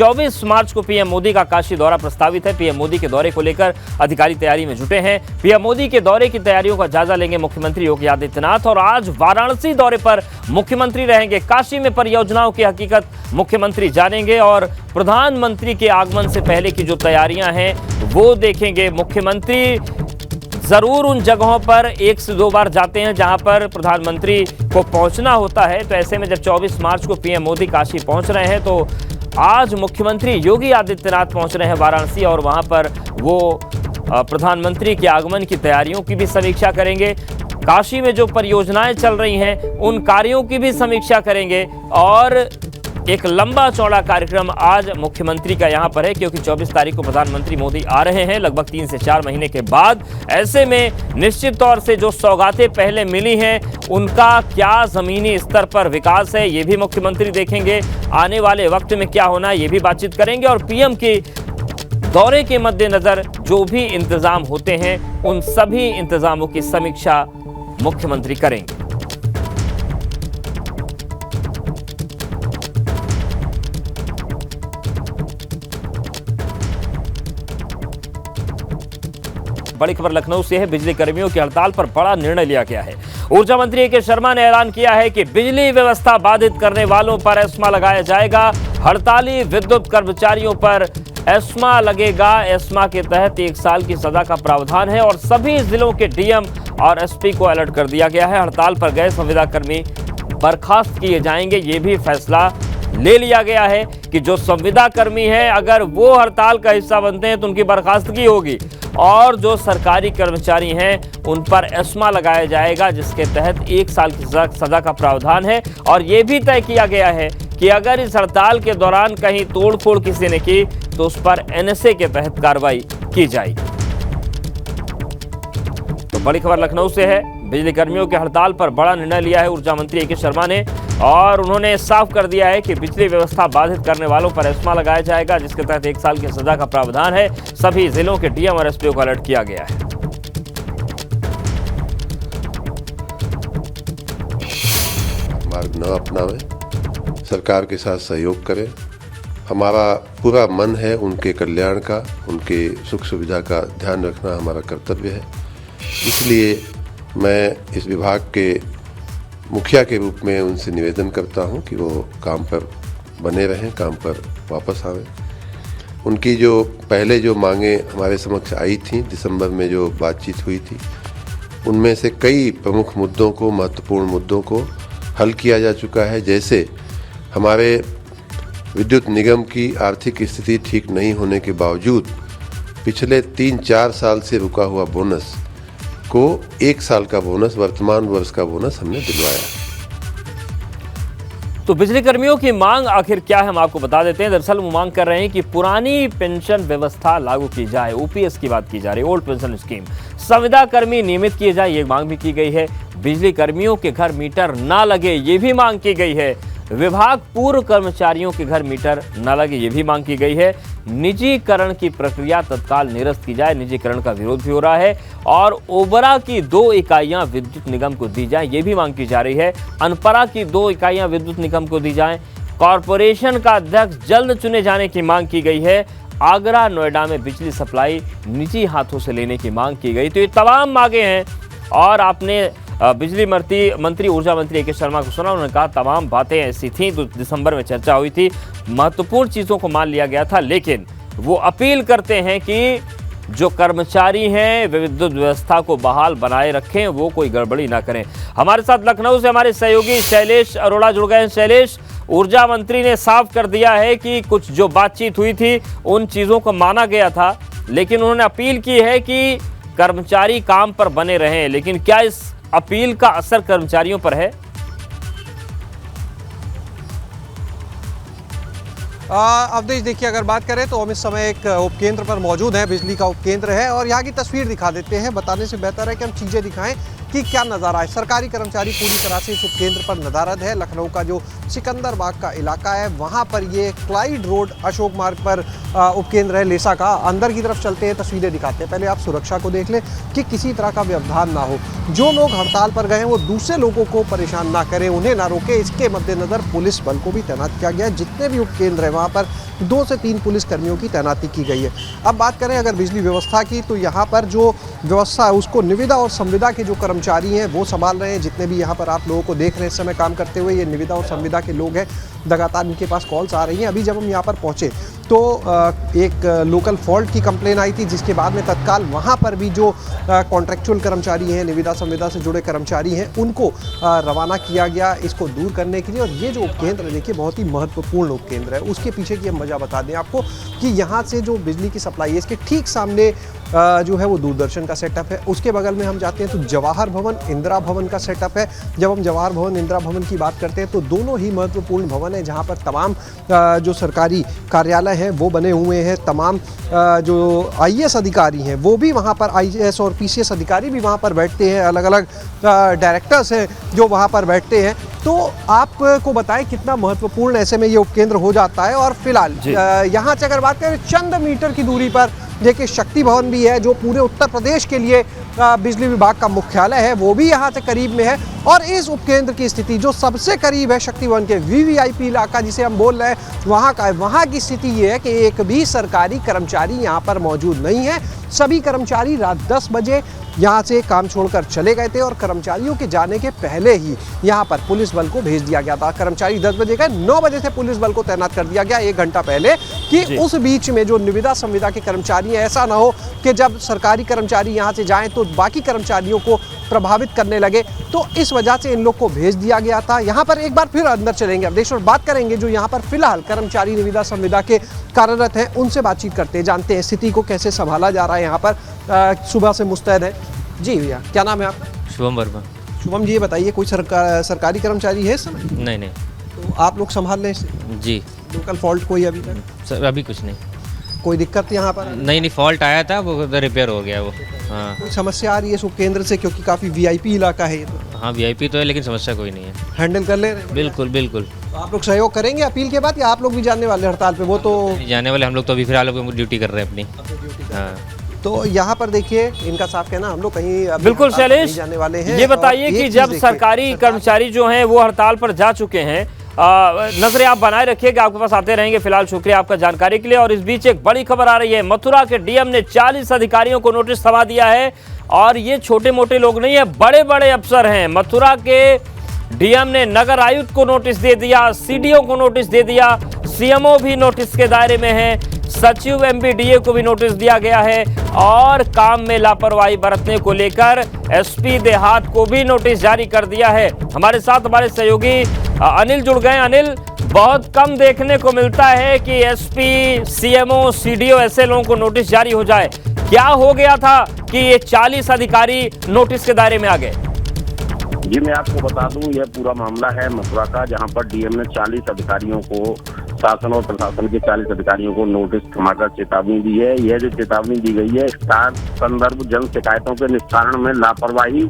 24 मार्च को पीएम मोदी का काशी दौरा प्रस्तावित है। पीएम मोदी के दौरे को लेकर अधिकारी तैयारी में जुटे हैं। पीएम मोदी के दौरे की तैयारियों का जायजा लेंगे मुख्यमंत्री योगी आदित्यनाथ और आज वाराणसी दौरे पर मुख्यमंत्री रहेंगे। काशी में परियोजनाओं की हकीकत मुख्यमंत्री जानेंगे और प्रधानमंत्री के आगमन से पहले की जो तैयारियां हैं वो देखेंगे। मुख्यमंत्री जरूर उन जगहों पर 1 से 2 बार जाते हैं जहां पर प्रधानमंत्री को पहुंचना होता है। तो ऐसे में जब 24 मार्च को पीएम मोदी काशी पहुंच रहे हैं तो आज मुख्यमंत्री योगी आदित्यनाथ पहुंच रहे हैं वाराणसी और वहां पर वो प्रधानमंत्री के आगमन की तैयारियों की भी समीक्षा करेंगे। काशी में जो परियोजनाएं चल रही हैं उन कार्यों की भी समीक्षा करेंगे और एक लंबा चौड़ा कार्यक्रम आज मुख्यमंत्री का यहां पर है क्योंकि 24 तारीख को प्रधानमंत्री मोदी आ रहे हैं लगभग 3 से 4 महीने के बाद। ऐसे में निश्चित तौर से जो सौगातें पहले मिली हैं उनका क्या जमीनी स्तर पर विकास है ये भी मुख्यमंत्री देखेंगे। आने वाले वक्त में क्या होना ये भी बातचीत करेंगे और पीएम के दौरे के मद्देनजर जो भी इंतजाम होते हैं उन सभी इंतजामों की समीक्षा मुख्यमंत्री करेंगे। बड़ी खबर लखनऊ से है। बिजली कर्मियों की हड़ताल पर बड़ा निर्णय लिया गया है। ऊर्जा मंत्री ए.के. शर्मा ने ऐलान किया है कि बिजली व्यवस्था बाधित करने वालों पर एस्मा लगाया जाएगा। हड़ताली विद्युत कर्मचारियों पर एस्मा लगेगा। एस्मा के तहत 1 साल की सजा का प्रावधान है और सभी जिलों के डीएम और एसपी को अलर्ट कर दिया गया है। हड़ताल पर गए संविदा कर्मी बर्खास्त किए जाएंगे। ये भी फैसला ले लिया गया है कि जो संविदा कर्मी है अगर वो हड़ताल का हिस्सा बनते हैं तो उनकी बर्खास्तगी होगी और जो सरकारी कर्मचारी हैं उन पर एस्मा लगाया जाएगा जिसके तहत 1 साल की सजा का प्रावधान है। और ये भी तय किया गया है कि अगर इस हड़ताल के दौरान कहीं तोड़फोड़ किसी ने की तो उस पर एनएसए के तहत कार्रवाई की जाएगी। तो बड़ी खबर लखनऊ से है। बिजली कर्मियों के हड़ताल पर बड़ा निर्णय लिया है ऊर्जा मंत्री ए.के. शर्मा ने और उन्होंने साफ कर दिया है कि बिजली व्यवस्था बाधित करने वालों पर एस्मा लगाया जाएगा जिसके तहत 1 साल की सजा का प्रावधान है। सभी जिलों के डीएम और एसपी को अलर्ट किया गया है। मार्ग न अपनावे, सरकार के साथ सहयोग करें। हमारा पूरा मन है उनके कल्याण का, उनके सुख सुविधा का ध्यान रखना हमारा कर्तव्य है। इसलिए मैं इस विभाग के मुखिया के रूप में उनसे निवेदन करता हूं कि वो काम पर बने रहें, काम पर वापस आवें। उनकी जो पहले जो मांगें हमारे समक्ष आई थी, दिसंबर में जो बातचीत हुई थी, उनमें से कई प्रमुख मुद्दों को, महत्वपूर्ण मुद्दों को हल किया जा चुका है। जैसे हमारे विद्युत निगम की आर्थिक स्थिति ठीक नहीं होने के बावजूद पिछले 3-4 साल से रुका हुआ बोनस को 1 साल का बोनस, वर्तमान वर्ष का बोनस हमने दिलवाया। तो बिजली कर्मियों की मांग आखिर क्या है हम आपको बता देते हैं। दरअसल वो मांग कर रहे हैं कि पुरानी पेंशन व्यवस्था लागू की जाए। ओपीएस की बात की जा रही है, ओल्ड पेंशन स्कीम। संविदा कर्मी नियमित किए जाए, ये मांग भी की गई है। बिजली कर्मियों के घर मीटर ना लगे, ये भी मांग की गई है। विभाग पूर्व कर्मचारियों के घर मीटर न लगे, ये भी मांग की गई है। निजीकरण की प्रक्रिया तत्काल निरस्त की जाए, निजीकरण का विरोध भी हो रहा है। और ओबरा की 2 इकाइयां विद्युत निगम को दी जाए, ये भी मांग की जा रही है। अनपरा की 2 इकाइयां विद्युत निगम को दी जाएं। कॉरपोरेशन का अध्यक्ष जल्द चुने जाने की मांग की गई है। आगरा, नोएडा में बिजली सप्लाई निजी हाथों से लेने की मांग की गई। तो ये तमाम मांगे हैं और आपने बिजली मंत्री ऊर्जा मंत्री ए.के. शर्मा को सुना। उन्होंने कहा तमाम बातें ऐसी थीं तो दिसंबर में चर्चा हुई थी, महत्वपूर्ण चीज़ों को मान लिया गया था, लेकिन वो अपील करते हैं कि जो कर्मचारी हैं विद्युत व्यवस्था को बहाल बनाए रखें, वो कोई गड़बड़ी ना करें। हमारे साथ लखनऊ से हमारे सहयोगी शैलेश अरोड़ा जुड़ गए हैं। शैलेश, ऊर्जा मंत्री ने साफ कर दिया है कि कुछ जो बातचीत हुई थी उन चीज़ों को माना गया था, लेकिन उन्होंने अपील की है कि कर्मचारी काम पर बने रहें। लेकिन क्या इस अपील का असर कर्मचारियों पर है? अवधेश, देखिए अगर बात करें तो हम इस समय एक उपकेंद्र पर मौजूद हैं, बिजली का उपकेंद्र है और यहाँ की तस्वीर दिखा देते हैं। बताने से बेहतर है कि हम चीज़ें दिखाएं कि क्या नज़ारा है। सरकारी कर्मचारी पूरी तरह से इस उपकेंद्र पर नदारद है। लखनऊ का जो सिकंदर बाग का इलाका है वहाँ पर ये क्लाइड रोड अशोक मार्ग पर उपकेंद्र है लेसा का। अंदर की तरफ चलते हैं, तस्वीरें दिखाते हैं। पहले आप सुरक्षा को देख लें कि किसी तरह का व्यवधान ना हो। जो लोग हड़ताल पर गए हैं वो दूसरे लोगों को परेशान ना करें, उन्हें ना रोके। इसके मद्देनज़र पुलिस बल को भी तैनात किया गया है। जितने भी उपकेंद्र हैं वहाँ पर 2 से 3 पुलिस कर्मियों की तैनाती की गई है। अब बात करें अगर बिजली व्यवस्था की, तो यहाँ पर जो व्यवस्था है उसको निविदा और संविदा के जो कर्मचारी हैं वो संभाल रहे हैं। जितने भी यहाँ पर आप लोगों को देख रहे हैं इस समय काम करते हुए, ये निविदा और संविदा के लोग हैं। लगातार इनके पास कॉल्स आ रही हैं। अभी जब हम यहाँ पर पहुँचे तो एक लोकल फॉल्ट की कंप्लेन आई थी, जिसके बाद में तत्काल वहाँ पर भी जो कॉन्ट्रैक्चुअल कर्मचारी हैं, निविदा संविदा से जुड़े कर्मचारी हैं, उनको रवाना किया गया इसको दूर करने के लिए। और ये जो उपकेंद्र है देखिए बहुत ही महत्वपूर्ण उपकेंद्र है। उसके पीछे की हम वजह बता दें आपको कि यहाँ से जो बिजली की सप्लाई है इसके ठीक सामने जो है वो दूरदर्शन का सेटअप है। उसके बगल में हम जाते हैं तो जवाहर भवन, इंदिरा भवन का सेटअप है। जब हम जवाहर भवन, इंदिरा भवन की बात करते हैं तो दोनों ही महत्वपूर्ण भवन है, जहाँ पर तमाम जो सरकारी कार्यालय हैं वो बने हुए हैं। तमाम जो IAS अधिकारी हैं वो भी वहाँ पर, IAS और PCS अधिकारी भी वहाँ पर बैठते हैं। अलग अलग डायरेक्टर्स हैं जो वहाँ पर बैठते हैं। तो आपको बताएं कितना महत्वपूर्ण ऐसे में ये उपकेंद्र हो जाता है। और फिलहाल यहाँ से अगर बात करें चंद मीटर की दूरी पर देखिए शक्ति भवन भी है, जो पूरे उत्तर प्रदेश के लिए बिजली विभाग का मुख्यालय है, वो भी यहाँ से करीब में है। और इस उपकेंद्र की स्थिति जो सबसे करीब है शक्ति भवन के VVIP इलाका जिसे हम बोल रहे हैं वहाँ का है, वहाँ की स्थिति ये है कि एक भी सरकारी कर्मचारी यहाँ पर मौजूद नहीं है। सभी कर्मचारी रात 10 बजे यहाँ से काम छोड़कर चले गए थे और कर्मचारियों के जाने के पहले ही यहाँ पर पुलिस बल को भेज दिया गया था। कर्मचारी 10 बजे गए, 9 बजे से पुलिस बल को तैनात कर दिया गया 1 घंटा पहले, कि उस बीच में जो निविदा संविदा के कर्मचारी हैं, ऐसा ना हो कि जब सरकारी कर्मचारी यहाँ से जाएं तो बाकी कर्मचारियों को प्रभावित करने लगे। तो इस वजह से इन लोग को भेज दिया गया था। यहाँ पर एक बार फिर अंदर चलेंगे अवधेश और बात करेंगे जो यहाँ पर फिलहाल कर्मचारी निविदा संविदा के कार्यरत हैं, उनसे बातचीत करते हैं, जानते हैं स्थिति को कैसे संभाला जा रहा है। यहाँ पर सुबह से मुस्तैद है। जी भैया, क्या नाम है आपका? शुभम वर्मा। शुभम जी, ये बताइए कोई सरकारी कर्मचारी है इस समय? नहीं नहीं। तो आप लोग संभाल रहे हैं जी। लोकल फॉल्ट कोई अभी तक? सर अभी कुछ नहीं। कोई दिक्कत यहाँ पर? नहीं, फॉल्ट आया था, वो रिपेयर हो गया वो। हाँ। कोई समस्या आ रही है इस उपकेंद्र से, क्योंकि काफ़ी VIP इलाका है ये तो? हाँ VIP तो है, लेकिन समस्या कोई नहीं है। हैंडल कर ले रहे हैं? बिल्कुल बिल्कुल। तो आप लोग सहयोग करेंगे अपील के बाद, या आप लोग भी जाने वाले हड़ताल पे? वो तो जाने वाले हम लोग तो अभी फिलहाल ड्यूटी कर रहे हैं अपनी। हाँ। तो यहाँ पर देखिए इनका साफ कहना हम लोग कहीं बिल्कुल शैलेश, जाने वाले हैं। ये बताइए कि जब सरकारी कर्मचारी जो हैं वो हड़ताल पर जा चुके हैं, नजरें आप बनाए रखिएगा, आपके पास आते रहेंगे। फिलहाल शुक्रिया आपका जानकारी के लिए। और इस बीच एक बड़ी खबर आ रही है, मथुरा के DM ने 40 अधिकारियों को नोटिस थमा दिया है। और ये छोटे मोटे लोग नहीं है, बड़े बड़े अफसर हैं। मथुरा के DM ने नगर आयुक्त को नोटिस दे दिया, CDO को नोटिस दे दिया, CMO भी नोटिस के दायरे में है, सचिव MBDA को भी नोटिस दिया गया है। और काम में लापरवाही बरतने को लेकर SP देहात को भी नोटिस जारी कर दिया है। हमारे साथ हमारे सहयोगी अनिल जुड़ गए। अनिल, बहुत कम देखने को मिलता है कि SP, CMO, CDO ऐसे लोगों को नोटिस जारी हो जाए। क्या हो गया था कि ये 40 अधिकारी नोटिस के दायरे में आ गए? जी, मैं आपको बता दूं, यह पूरा मामला है मथुरा का, जहां पर DM ने 40 अधिकारियों को, शासन और प्रशासन के 40 अधिकारियों को नोटिस थमाकर चेतावनी दी है। यह जो चेतावनी दी गई है, संदर्भ जन शिकायतों के निस्तारण में लापरवाही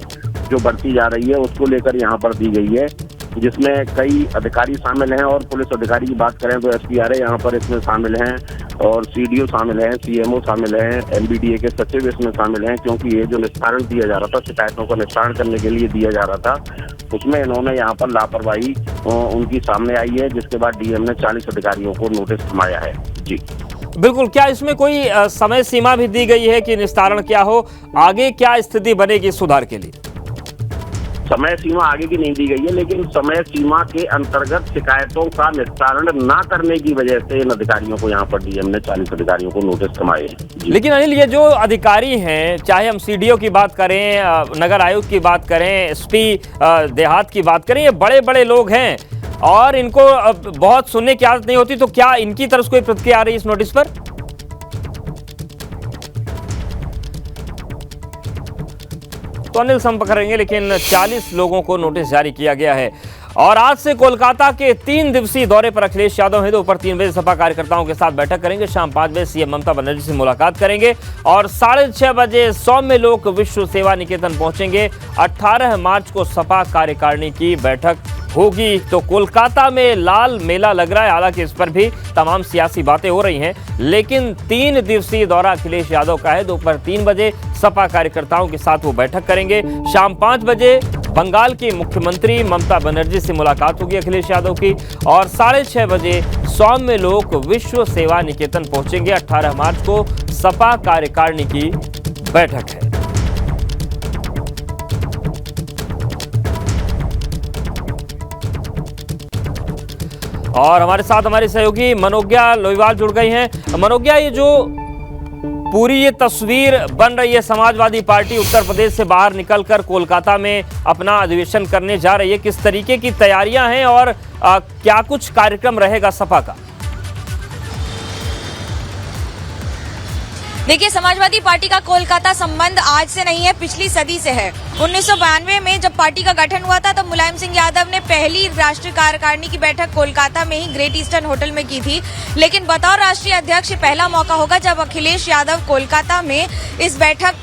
जो बरती जा रही है उसको लेकर यहाँ पर दी गई है, जिसमें कई अधिकारी शामिल हैं। और पुलिस अधिकारी की बात करें तो SPRA यहाँ पर इसमें शामिल हैं, और CDO शामिल हैं, CMO शामिल हैं, MBDA के सचिव इसमें शामिल हैं। क्योंकि ये जो निस्तारण दिया जा रहा था, शिकायतों का निस्तारण करने के लिए दिया जा रहा था, उसमें इन्होंने यहाँ पर लापरवाही उनकी सामने आई है, जिसके बाद DM ने 40 अधिकारियों को नोटिस थमाया है। जी बिल्कुल। क्या इसमें कोई समय सीमा भी दी गई है कि निस्तारण क्या हो, आगे क्या स्थिति बनेगी सुधार के लिए? समय सीमा आगे की नहीं दी गई है, लेकिन समय सीमा के अंतर्गत शिकायतों का निस्तारण ना करने की वजह से इन अधिकारियों को यहाँ पर DM ने 40 अधिकारियों को नोटिस थमाए हैं। लेकिन अनिल, ये जो अधिकारी हैं, चाहे हम CDO की बात करें, नगर आयुक्त की बात करें, SP देहात की बात करें, ये बड़े बड़े लोग हैं और इनको बहुत सुनने की आदत नहीं होती। तो क्या इनकी तरफ से कोई प्रतिक्रिया आ रही है इस नोटिस पर? तो अनिल संपर्क करेंगे, लेकिन 40 लोगों को नोटिस जारी किया गया है। और आज से कोलकाता के 3 दिवसीय दौरे पर अखिलेश यादव हैं। दोपहर 3 बजे सपा कार्यकर्ताओं के साथ बैठक करेंगे। शाम 5 बजे CM ममता बनर्जी से मुलाकात करेंगे और 6:30 बजे सौम्य लोक विश्व सेवा निकेतन पहुंचेंगे। 18 मार्च को सपा कार्यकारिणी की बैठक होगी। तो कोलकाता में लाल मेला लग रहा है। हालांकि इस पर भी तमाम सियासी बातें हो रही हैं, लेकिन 3 दिवसीय दौरा अखिलेश यादव का है। दोपहर 3 बजे सपा कार्यकर्ताओं के साथ वो बैठक करेंगे। शाम 5 बजे बंगाल की मुख्यमंत्री ममता बनर्जी से मुलाकात होगी अखिलेश यादव की और 6:30 बजे सौम्य लोक विश्व सेवा निकेतन पहुंचेंगे। 18 मार्च को सपा कार्यकारिणी की बैठक है। और हमारे साथ हमारे सहयोगी मनोज्ञा लोहिवाल जुड़ गई हैं। मनोज्ञा, ये जो पूरी ये तस्वीर बन रही है, समाजवादी पार्टी उत्तर प्रदेश से बाहर निकलकर कोलकाता में अपना अधिवेशन करने जा रही है, किस तरीके की तैयारियां हैं और क्या कुछ कार्यक्रम रहेगा सपा का? देखिए, समाजवादी पार्टी का कोलकाता संबंध आज से नहीं है, पिछली सदी से है। 1992 में जब पार्टी का गठन हुआ था तब मुलायम सिंह यादव ने पहली राष्ट्रीय कार्यकारिणी की बैठक कोलकाता में ही ग्रेट ईस्टर्न होटल में की थी। लेकिन बतौर राष्ट्रीय अध्यक्ष पहला मौका होगा जब अखिलेश यादव कोलकाता में इस बैठक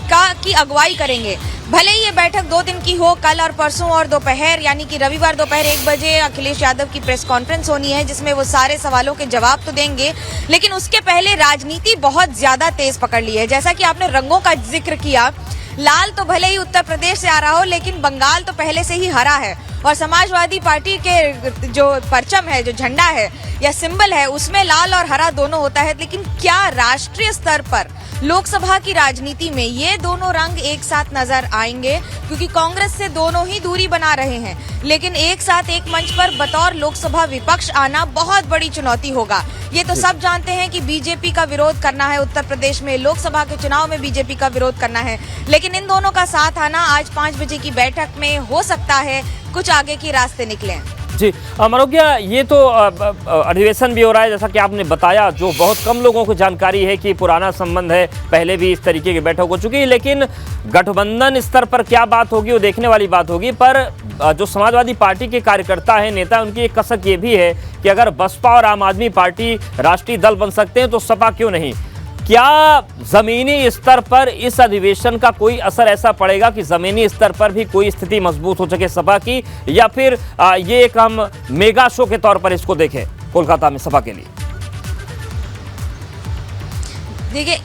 की अगुवाई करेंगे। भले ही ये बैठक 2 दिन की हो, कल और परसों और दोपहर यानी कि रविवार दोपहर 1 बजे अखिलेश यादव की प्रेस कॉन्फ्रेंस होनी है जिसमें वो सारे सवालों के जवाब तो देंगे, लेकिन उसके पहले राजनीति बहुत ज्यादा तेज पकड़ ली है। जैसा कि आपने रंगों का जिक्र किया, लाल तो भले ही उत्तर प्रदेश से आ रहा हो लेकिन बंगाल तो पहले से ही हरा है और समाजवादी पार्टी के जो परचम है, जो झंडा है या सिंबल है, उसमें लाल और हरा दोनों होता है। लेकिन क्या राष्ट्रीय स्तर पर लोकसभा की राजनीति में ये दोनों रंग एक साथ नजर आएंगे? क्योंकि कांग्रेस से दोनों ही दूरी बना रहे हैं, लेकिन एक साथ एक मंच पर बतौर लोकसभा विपक्ष आना बहुत बड़ी चुनौती होगा। ये तो सब जानते हैं कि बीजेपी का विरोध करना है उत्तर प्रदेश में, लोकसभा के चुनाव में बीजेपी का विरोध करना है, लेकिन इन दोनों का साथ आना आज 5 बजे की बैठक में हो सकता है कुछ आगे के रास्ते निकले। जी मनोज्ञा, ये तो अधिवेशन भी हो रहा है जैसा कि आपने बताया, जो बहुत कम लोगों को जानकारी है कि पुराना संबंध है, पहले भी इस तरीके की बैठक हो चुकी है, लेकिन गठबंधन स्तर पर क्या बात होगी वो देखने वाली बात होगी। पर जो समाजवादी पार्टी के कार्यकर्ता हैं, नेता, उनकी एक कसक ये भी है कि अगर बसपा और आम आदमी पार्टी राष्ट्रीय दल बन सकते हैं तो सपा क्यों नहीं? क्या जमीनी स्तर पर इस अधिवेशन का कोई असर ऐसा पड़ेगा कि जमीनी स्तर पर भी कोई स्थिति मजबूत हो सके सपा की, या फिर ये एक हम मेगा शो के तौर पर इसको देखें कोलकाता में सपा के लिए? देखिए,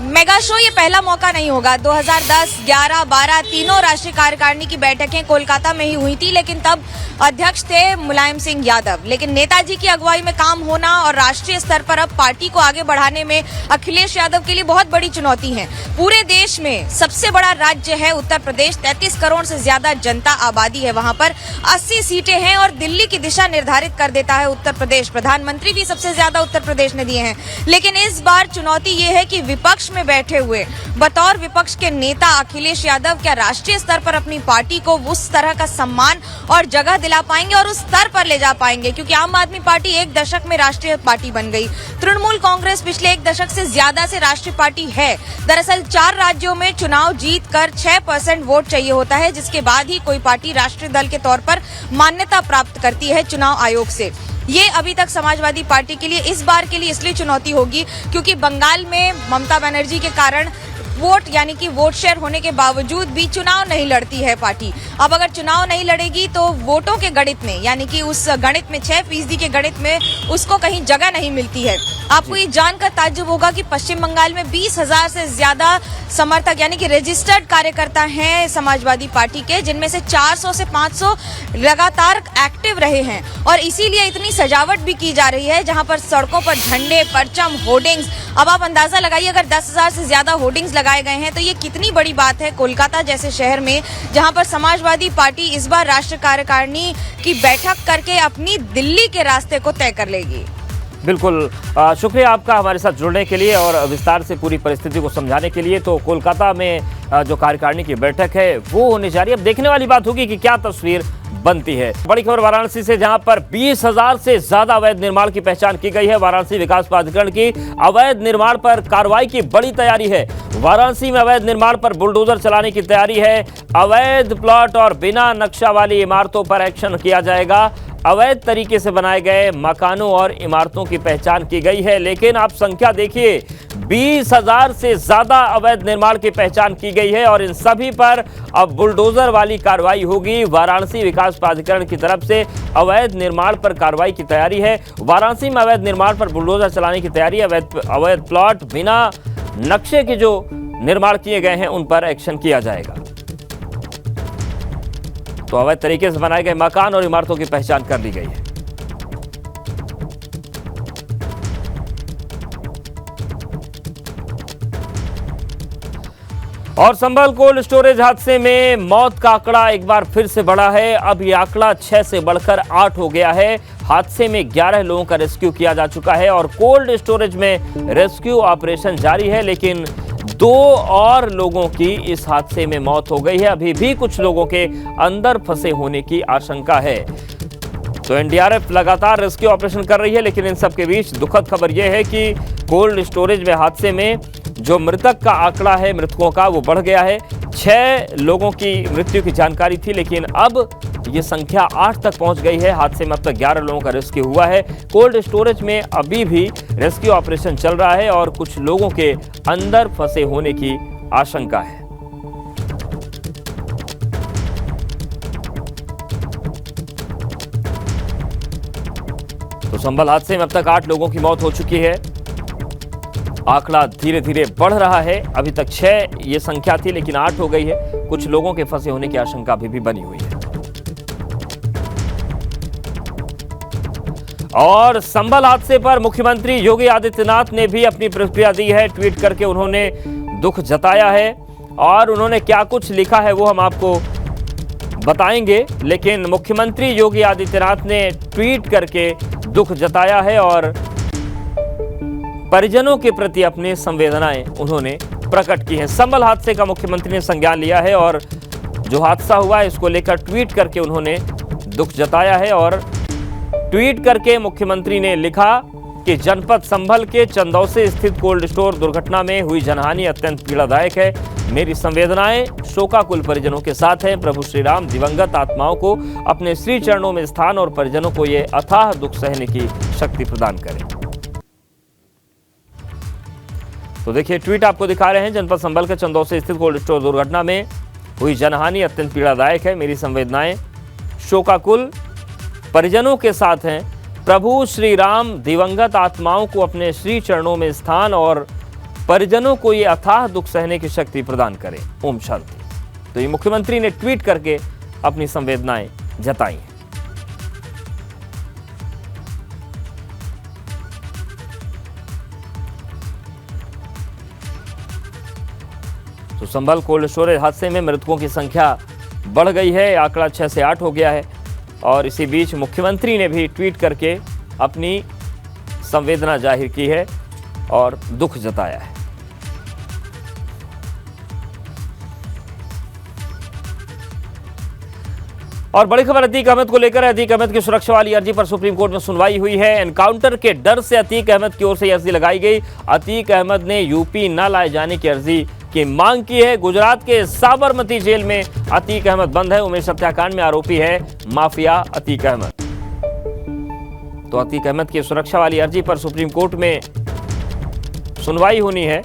मेगा शो ये पहला मौका नहीं होगा। 2010, 11, 12 तीनों राष्ट्रीय कार्यकारिणी की बैठकें कोलकाता में ही हुई थी, लेकिन तब अध्यक्ष थे मुलायम सिंह यादव। लेकिन नेताजी की अगुवाई में काम होना और राष्ट्रीय स्तर पर अब पार्टी को आगे बढ़ाने में अखिलेश यादव के लिए बहुत बड़ी चुनौती है। पूरे देश में सबसे बड़ा राज्य है उत्तर प्रदेश, 33 करोड़ से ज्यादा जनता आबादी है वहां पर, 80 सीटें हैं और दिल्ली की दिशा निर्धारित कर देता है उत्तर प्रदेश। प्रधानमंत्री भी सबसे ज्यादा उत्तर प्रदेश ने दिए हैं। लेकिन इस बार चुनौती ये है कि विपक्ष में बैठे हुए बतौर विपक्ष के नेता अखिलेश यादव क्या राष्ट्रीय स्तर पर अपनी पार्टी को उस तरह का सम्मान और जगह दिला पाएंगे और उस स्तर पर ले जा पाएंगे? क्योंकि आम आदमी पार्टी एक दशक में राष्ट्रीय पार्टी बन गई, तृणमूल कांग्रेस पिछले 1 दशक से ज्यादा से राष्ट्रीय पार्टी है। दरअसल 4 राज्यों में चुनाव जीत कर 6% वोट चाहिए होता है, जिसके बाद ही कोई पार्टी राष्ट्रीय दल के तौर पर मान्यता प्राप्त करती है चुनाव आयोग से। ये अभी तक समाजवादी पार्टी के लिए इस बार के लिए इसलिए चुनौती होगी क्योंकि बंगाल में ममता बनर्जी के कारण वोट यानी कि वोट शेयर होने के बावजूद भी चुनाव नहीं लड़ती है पार्टी। अब अगर चुनाव नहीं लड़ेगी तो वोटों के गणित में यानी कि उस गणित में 6% के गणित में उसको कहीं जगह नहीं मिलती है। आपको ये जानकर ताज्जुब होगा कि पश्चिम बंगाल में 20,000 से ज्यादा समर्थक यानी कि रजिस्टर्ड कार्यकर्ता हैं समाजवादी पार्टी के, जिनमें से 400 से 500 लगातार एक्टिव रहे हैं और इसीलिए इतनी सजावट भी की जा रही है जहां पर सड़कों पर झंडे, परचम, होर्डिंग्स। अब आप अंदाजा लगाइए, अगर 10,000 से ज्यादा होर्डिंग्स लगाए गए हैं तो ये कितनी बड़ी बात है कोलकाता जैसे शहर में, जहां पर समाजवादी पार्टी इस बार राष्ट्रीय कार्यकारिणी की बैठक करके अपनी दिल्ली के रास्ते को तय कर लेगी। बिल्कुल, शुक्रिया आपका हमारे साथ जुड़ने के लिए और विस्तार से पूरी परिस्थिति को समझाने के लिए। तो कोलकाता में जो कार्यकारिणी की बैठक है वो होने जा रही है। अब देखने वाली बात होगी कि क्या तस्वीर बनती है। बड़ी खबर वाराणसी से, जहां पर 20,000 से ज्यादा अवैध निर्माण की पहचान की गई है। वाराणसी विकास प्राधिकरण की अवैध निर्माण पर कार्रवाई की बड़ी तैयारी है। वाराणसी में अवैध निर्माण पर बुलडोजर चलाने की तैयारी है। अवैध प्लॉट और बिना नक्शा वाली इमारतों पर एक्शन किया जाएगा। अवैध तरीके से बनाए गए मकानों और इमारतों की पहचान की गई है। लेकिन आप संख्या देखिए, 20,000 से ज्यादा अवैध निर्माण की पहचान की गई है और इन सभी पर अब बुलडोजर वाली कार्रवाई होगी। वाराणसी विकास प्राधिकरण की तरफ से अवैध निर्माण पर कार्रवाई की तैयारी है। वाराणसी में अवैध निर्माण पर बुलडोजर चलाने की तैयारी है। अवैध प्लॉट, बिना नक्शे के जो निर्माण किए गए हैं उन पर एक्शन किया जाएगा। तो अवैध तरीके से बनाए गए मकान और इमारतों की पहचान कर ली गई है। और संभल कोल्ड स्टोरेज हादसे में मौत का आंकड़ा एक बार फिर से बढ़ा है। अब यह आंकड़ा 6 से बढ़कर 8 हो गया है। हादसे में 11 लोगों का रेस्क्यू किया जा चुका है और कोल्ड स्टोरेज में रेस्क्यू ऑपरेशन जारी है, लेकिन 2 और लोगों की इस हादसे में मौत हो गई है। अभी भी कुछ लोगों के अंदर फंसे होने की आशंका है। तो एनडीआरएफ लगातार रेस्क्यू ऑपरेशन कर रही है, लेकिन इन सब के बीच दुखद खबर यह है कि कोल्ड स्टोरेज में हादसे में जो मृतक का आंकड़ा है, मृतकों का, वो बढ़ गया है। 6 लोगों की मृत्यु की जानकारी थी, लेकिन अब ये संख्या 8 तक पहुंच गई है। हादसे में अब तक 11 लोगों का रेस्क्यू हुआ है। कोल्ड स्टोरेज में अभी भी रेस्क्यू ऑपरेशन चल रहा है और कुछ लोगों के अंदर फंसे होने की आशंका है। तो संभल हादसे में अब तक 8 लोगों की मौत हो चुकी है। आंकड़ा धीरे धीरे बढ़ रहा है। अभी तक 6 ये संख्या थी, लेकिन 8 हो गई है। कुछ लोगों के फंसे होने की आशंका अभी भी बनी हुई है। और संभल हादसे पर मुख्यमंत्री योगी आदित्यनाथ ने भी अपनी प्रतिक्रिया दी है। ट्वीट करके उन्होंने दुख जताया है और उन्होंने क्या कुछ लिखा है वो हम आपको बताएंगे, लेकिन मुख्यमंत्री योगी आदित्यनाथ ने ट्वीट करके दुख जताया है और परिजनों के प्रति अपनी संवेदनाएं उन्होंने प्रकट की हैं। संभल हादसे का मुख्यमंत्री ने संज्ञान लिया है और जो हादसा हुआ है इसको लेकर ट्वीट करके उन्होंने दुख जताया है। और ट्वीट करके मुख्यमंत्री ने लिखा कि जनपद संभल के चंदौसे स्थित कोल्ड स्टोर दुर्घटना में हुई जनहानि अत्यंत पीड़ादायक है। मेरी संवेदनाएं शोकाकुल परिजनों के साथ हैं। प्रभु श्री राम दिवंगत आत्माओं को अपने श्री चरणों में स्थान और परिजनों को ये अथाह दुख सहने की शक्ति प्रदान करें। तो देखिए, ट्वीट आपको दिखा रहे हैं। जनपद संभल के चंदौसे स्थित कोल्ड स्टोर दुर्घटना में हुई जनहानि अत्यंत पीड़ादायक है। मेरी संवेदनाएं शोकाकुल परिजनों के साथ हैं। प्रभु श्री राम दिवंगत आत्माओं को अपने श्री चरणों में स्थान और परिजनों को ये अथाह दुख सहने की शक्ति प्रदान करें। ओम शांति। तो ये मुख्यमंत्री ने ट्वीट करके अपनी संवेदनाएं जताई हैं। तो संभल कोल्ड स्टोरेज हादसे में मृतकों की संख्या बढ़ गई है। आंकड़ा 6 से 8 हो गया है और इसी बीच मुख्यमंत्री ने भी ट्वीट करके अपनी संवेदना जाहिर की है और दुख जताया है। और बड़ी खबर अतीक अहमद को लेकर है। अतीक अहमद की सुरक्षा वाली अर्जी पर सुप्रीम कोर्ट में सुनवाई हुई है। एनकाउंटर के डर से अतीक अहमद की ओर से अर्जी लगाई गई। अतीक अहमद ने यूपी न लाए जाने की अर्जी की मांग की है। गुजरात के साबरमती जेल में अतीक अहमद बंद है। उमेश हत्याकांड में आरोपी है माफिया अतीक अहमद। तो अतीक अहमद की सुरक्षा वाली अर्जी पर सुप्रीम कोर्ट में सुनवाई होनी है।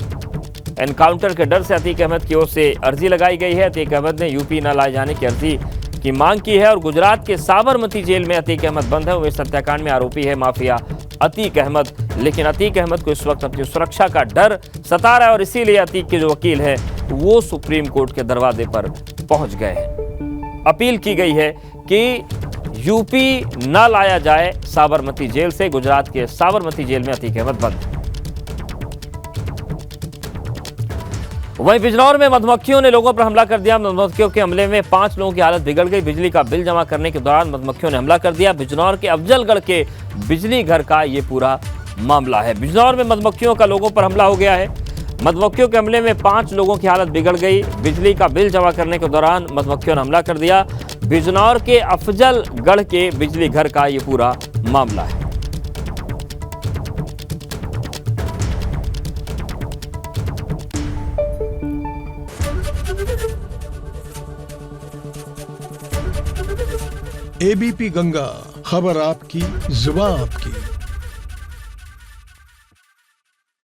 एनकाउंटर के डर से अतीक अहमद की ओर से अर्जी लगाई गई है। अतीक अहमद ने यूपी न लाए जाने की अर्जी की मांग की है और गुजरात के साबरमती जेल में अतीक अहमद बंद है। उमेश हत्याकांड में आरोपी है माफिया अतीक अहमद। लेकिन अतीक अहमद को इस वक्त अपनी सुरक्षा का डर सता रहा है और इसीलिए अतीक के जो वकील है वो सुप्रीम कोर्ट के दरवाजे पर पहुंच गए हैं। अपील की गई है कि यूपी न लाया जाए साबरमती जेल से। गुजरात के साबरमती जेल में अतीक अहमद बंद। वहीं बिजनौर में मधुमक्खियों ने लोगों पर हमला कर दिया। मधुमक्खियों के हमले में 5 लोगों की हालत बिगड़ गई। बिजली का बिल जमा करने के दौरान मधुमक्खियों ने हमला कर दिया। बिजनौर के अफजलगढ़ के बिजली घर का ये पूरा मामला है। बिजनौर में मधुमक्खियों का लोगों पर हमला हो गया है। मधुमक्खियों के हमले में 5 लोगों की हालत बिगड़ गई। बिजली का बिल जमा करने के दौरान मधुमक्खियों ने हमला कर दिया। बिजनौर के अफजलगढ़ के बिजली घर का ये पूरा मामला है। एबीपी गंगा, खबर आपकी, जुबान आपकी।